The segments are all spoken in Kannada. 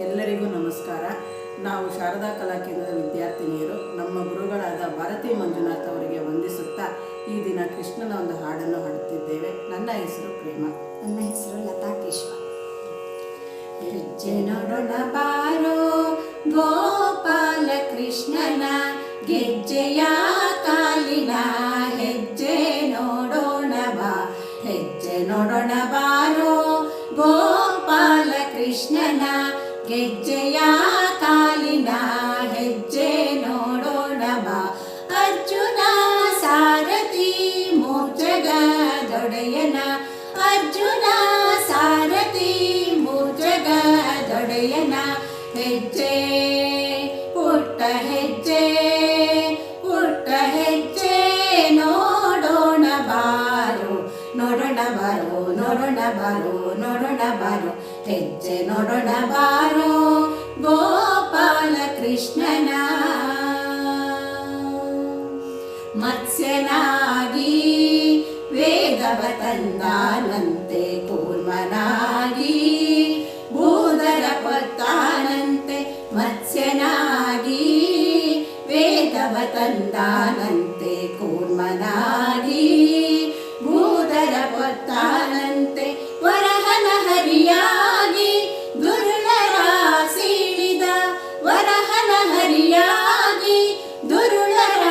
ಎಲ್ಲರಿಗೂ ನಮಸ್ಕಾರ. ನಾವು ಶಾರದಾ ಕಲಾ ಕೇಂದ್ರದ ವಿದ್ಯಾರ್ಥಿನಿಯರು ನಮ್ಮ ಗುರುಗಳಾದ ಭಾರತಿ ಮಂಜುನಾಥ್ ಅವರಿಗೆ ವಂದಿಸುತ್ತಾ ಈ ದಿನ ಕೃಷ್ಣನ ಒಂದು ಹಾಡನ್ನು ಹಾಡುತ್ತಿದ್ದೇವೆ. ನನ್ನ ಹೆಸರು ಪ್ರೇಮ. ನನ್ನ ಹೆಸರು ಲತಾ ಕೇಶವ. ಹೆಜ್ಜೆ ನೋಡೋಣ ಬಾರೋ ಗೋಪಾಲ ಕೃಷ್ಣನ ಗೆಜ್ಜೆಯ ಕಾಲಿನ ಹೆಜ್ಜೆ ನೋಡೋಣ ಬಾ. ಹೆಜ್ಜೆ ನೋಡೋಣ ಬಾರೋ ಗೋಪಾಲ ಕೃಷ್ಣನ ಗೆಜ್ಜೆಯ ಕಾಲಿನ ಹೆಜ್ಜೆ ನೋಡೋಣ ಬಾ. ಅರ್ಜುನ ಸಾರಥಿ ಮೂರ್ಜಗದೊಡೆಯನ ಅರ್ಜುನ ಸಾರಥಿ ಮೂರ್ಜಗದೊಡೆಯನ ಹೆಜ್ಜೆ ಪುಟ್ಟ ಹೆಜ್ಜೆ ಪುಟ್ಟ ಹೆಜ್ಜೆ ನೋಡೋಣ ಬಾರೋ ನೋಡೋಣ ಬಾರೋ ನೋಡೋಣ ಬಾರೋ ನೋಡೋಣ ಬಾರೋ. ಹೆಜ್ಜೆ ನೋಡೋಣ ಬಾರೋ ಗೋಪಾಲ ಕೃಷ್ಣನ. ಮತ್ಸ್ಯನಾಗಿ ವೇಗವ ತಂದಾನಂತೆ ಕೂರ್ಮನಾಗಿ ಭೂದರ ಪತ್ತಾನಂತೆ. ಮತ್ಸ್ಯನಾಗಿ ವೇಗವ ತಂದಾನಂತೆ ಕೂರ್ಮನಾಗಿ ಭೂದರ ಪತ್ತಾನಂತೆ. ವರಹನ ಹರಿಯಾಗಿ ದುರುಳರ ಸೀಳಿದ ವರಹನ ಹರಿಯಾಗಿ ದುರುಳರ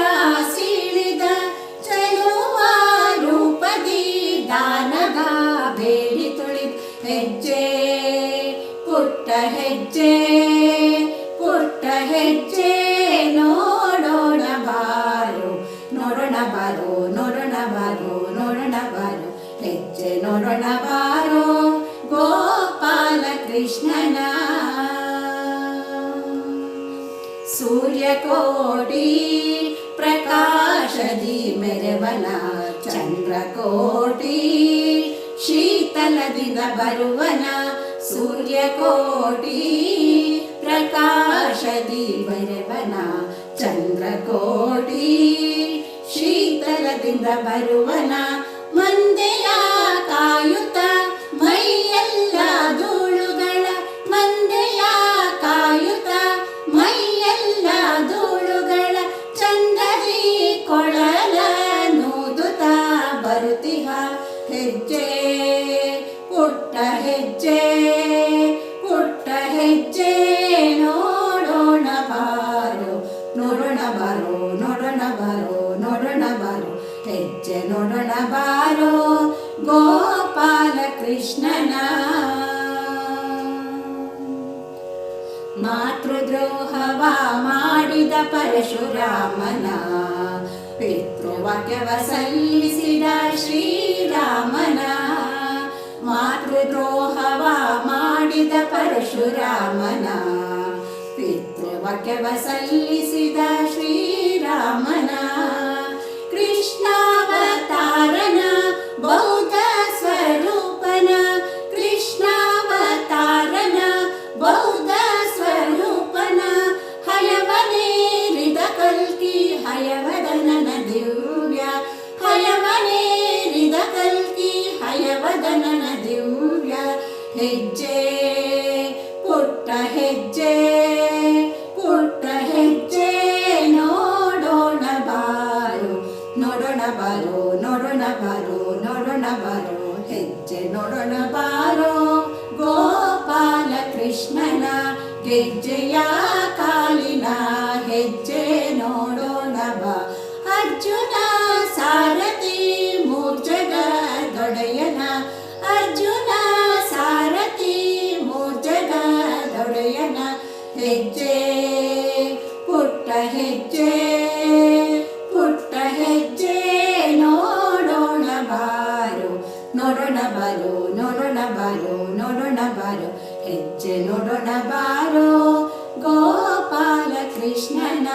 ಸೀಳಿದ. ಚಲುವ ರೂಪದಿ ದಾನಗ ಬೇಡಿ ತುಳಿದ. ಹೆಜ್ಜೆ ಪುಟ್ಟ ಹೆಜ್ಜೆ ಪುಟ್ಟ ಹೆಜ್ಜೆ ನೋಡೋಣ ಬಾರೋ ನೋಡೋಣ ಬಾರೋ ನೋಡೋಣ ಬಾರೋ ನೋಡೋಣ ಬಾರೋ. ಹೆಜ್ಜೆ ನೋಡೋಣ ಬಾರೋ ಗೋಪಾಲ ಕೃಷ್ಣನ. ಸೂರ್ಯಕೋಟಿ ಪ್ರಕಾಶದಿ ಮೆರವನ ಚಂದ್ರಕೋಟಿ ಶೀತಲದಿಂದ ಬರುವನ. ಸೂರ್ಯಕೋಟಿ ಪ್ರಕಾಶದಿ ಮೆರವನ ಚಂದ್ರಕೋಟಿ ಶೀತಲದಿಂದ ಬರುವನ. ಮಂದೆಯ ಕಾಯುತ್ತ ಮೈಯೆಲ್ಲ ಧೂಳುಗಳ ಮಂದೆಯ ಕಾಯುತ್ತ ಮೈಯೆಲ್ಲ ಧೂಳುಗಳ. ಚಂದದಿ ಕೊಳಲ ನೂದುತ್ತ ಬರುತ್ತಿಹ. ಹೆಜ್ಜೆ ಪುಟ್ಟ ಹೆಜ್ಜೆ ಪುಟ್ಟ ಹೆಜ್ಜೆ ನೋಡೋಣ ಬಾರೋ ನೋಡೋಣ ಬಾರೋ ನೋಡೋಣ ಬಾರೋ ನೋಡೋಣ ಬಾರೋ. ಹೆಜ್ಜೆ ನೋಡೋಣ ಬಾರೋ ಗೋಪಾಲ ಕೃಷ್ಣನ. ಮಾತೃದ್ರೋಹವ ಮಾಡಿದ ಪರಶುರಾಮನ ಪಿತೃವಾಕ್ಯವ ಸಲ್ಲಿಸಿದ ಶ್ರೀರಾಮನ. ಮಾತೃದ್ರೋಹವ ಮಾಡಿದ ಪರಶುರಾಮನ ಪಿತೃವಾಕ್ಯವ ಸಲ್ಲಿಸಿದ ಶ್ರೀರಾಮನ. ಕೃಷ್ಣಾವತಾರನ ಬೌದ್ಧ ಸ್ವರೂಪನ ಕೃಷ್ಣಾವತಾರನ ಬೌದ್ಧ ಸ್ವರೂಪನ. ಹಯವನೇರಿದ ಕಲ್ಕಿ ಹಯವದನನ ದಿವ್ಯ ಹಯವನೇರಿದ ಕಲ್ಕಿ ಹಯವದನನ ದಿವ್ಯ. ಹೆಜ್ಜೆ ಪುಟ್ಟ ಹೆಜ್ಜೆ ಪುಟ್ಟ ಹೆಜ್ಜೆ ನೋಡೋಣ ಬಾರೋ ನೋಡೋಣ ಬಾರೋ ನೋಡೋಣ ಬಾರೋ ನೋಡೋಣ ಬಾರೋ. ಹೆಜ್ಜೆ ನೋಡೋಣ ಬಾರೋ ಗೋಪಾಲ ಕೃಷ್ಣನ ಗೆಜ್ಜೆಯ ಕಾಲಿನ ಹೆಜ್ಜೆ ನೋಡೋಣ ಬಾ. ಅರ್ಜುನ ಸಾರಥಿ ಮೂರ್ಜಗದೊಡೆಯನ ಅರ್ಜುನ ಸಾರಥಿ ಮೂರ್ಜಗದೊಡೆಯನ. ಹೆಜ್ಜೆ ಪುಟ್ಟ ಹೆಜ್ಜೆ ಪುಟ್ಟ ಹೆಜ್ಜೆ ನೋಡೋಣ ಬಾರೋ ನೋಡೋಣ ಬಾರೋ ನೋಡೋಣ ಬಾರೋ ನೋಡೋಣ ಬಾರೋ. ಹೆಜ್ಜೆ ನೋಡೋಣ ಬಾರೋ ಗೋಪಾಲ ಕೃಷ್ಣನ.